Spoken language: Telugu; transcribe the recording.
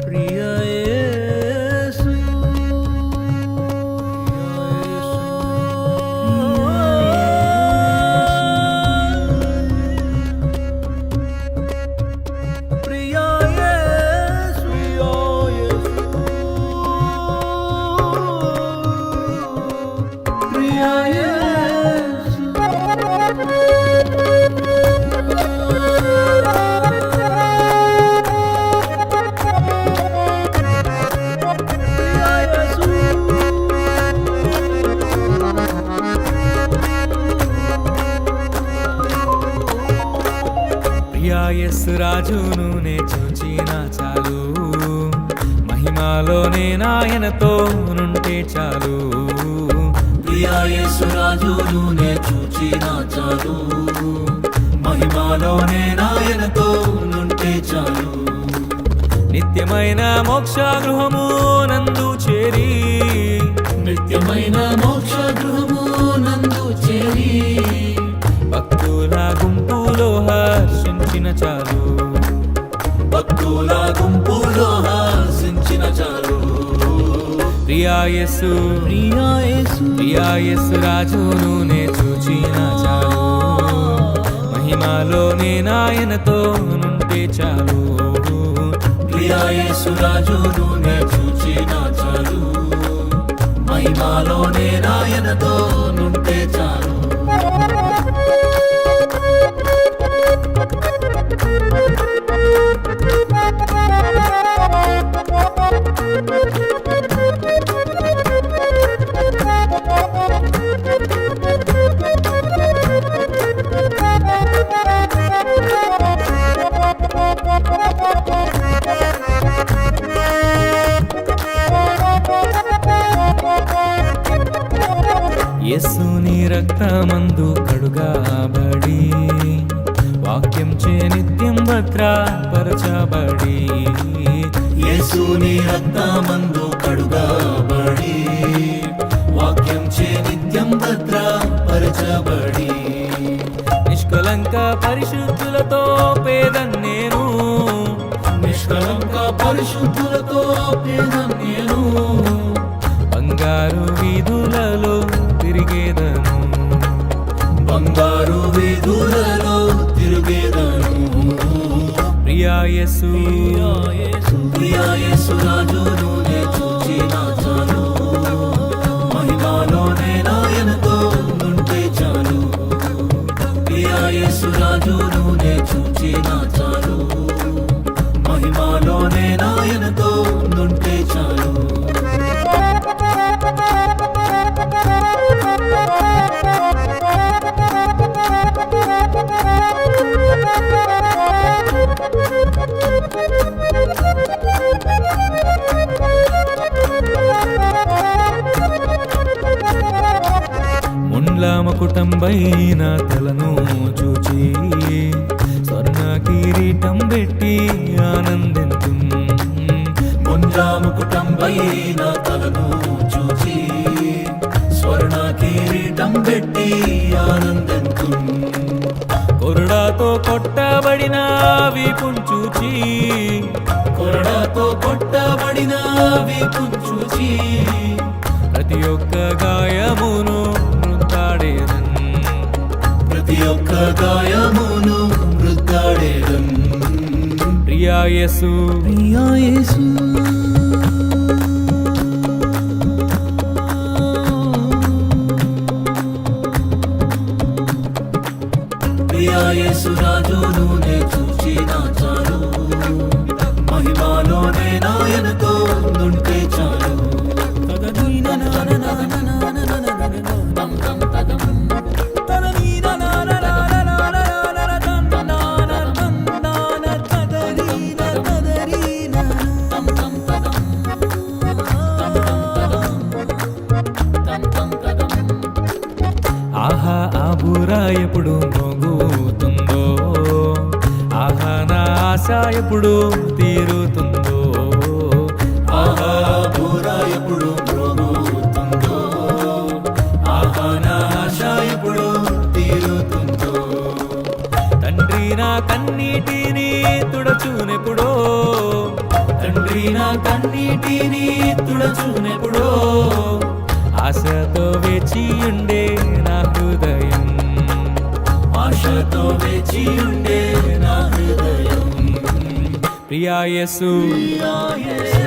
ప్రియా యేసు ప్రియా యేసు ప్రియా యేసు యేసు రాజును నే చూచిన చాలు, మహిమాలోనే నాయనతో నుంటే చాలు. ప్రియా యేసు రాజును నే చూచిన చాలు, మహిమాలోనే నాయనతో నుంటే చాలు. నిత్యమైన మోక్ష గృహము నందు చేరి, నిత్యమైన మోక్ష గృహము నందు చేరి, భక్తుల గుంపులో హర్షించిన చాలు, భక్తుల గుంపులో హర్షించిన చాలు. ప్రియా యేసు ప్రియా యేసు రాజును నే చూచిన చాలు, మహిమాలోనే నాయనతో నుంటే చాలు. ప్రియా యేసు రాజును నే చూచిన చాలు, మహిమాలోనే నాయనతో నుంటే చాలు. యేసుని రక్తమందు కడుగాబడి, వాక్యం చే నిత్యం భద్రపరచబడి. యేసుని రక్తమందు కడుగాబడి, వాక్యం చే నిత్యం భద్రపరచబడి. నిష్కలంక పరిశుద్ధులతో పేదన్నేను, నిష్కలంక పరిశుద్ధులతో పేదన్నేను. బంగారు వీధులలో తిరిగేదను, బంగారు వీధులలో తిరిగేదను. ప్రియా యేసు ప్రియా యేసు రాజును నే చూచిన చాలు, మహిమాలోనే నాయనతో నుంటే చాలు. ప్రియా యేసు రాజును నే చూచిన చాలు, మహిమాలోనే నాయనతో నుంటే చాలు. ముండ్లామ కుటుంబైన తలను చూచి, స్వర్ణ కిరీటం పెట్టి ఆనందింతు. ముంజాము కుటుంబైన తలను చూచి, స్వర్ణ కిరీటం పెట్టి ఆనందింతు. కొరడాతో కొట్టబడిన వీపును చూచి, కొరడాతో కొట్టబడిన వీపును చూచి, ప్రతి ఒక్క గాయమును మృతాడేదన్, ప్రతి ఒక్క గాయమును మృతాడేదన్. ప్రియా యేసు ప్రియా యేసు రాజును నే చూచిన చాలు, మహిమాలోనే నాయనతో నుంటే చాలు. ఆహా ఆ బూరా ఎప్పుడు మోగుతుందో, ఆహా నా ఆశ ఎప్పుడు తీరుతుందో. ఆహా బూరా ఎప్పుడు మ్రోగుతుందో, ఆహా నా ఆశ ఎప్పుడు తీరుతుందో. తండ్రి నా కన్నీటిని తుడచునెప్పుడో, తండ్రి నా కన్నీటిని తుడచునెప్పుడో ఆశతో వేచి ఉండే నా హృదయం ఆశతో వేచి ఉండే నా హృదయం ప్రియా యేసు ప్రియా యేసు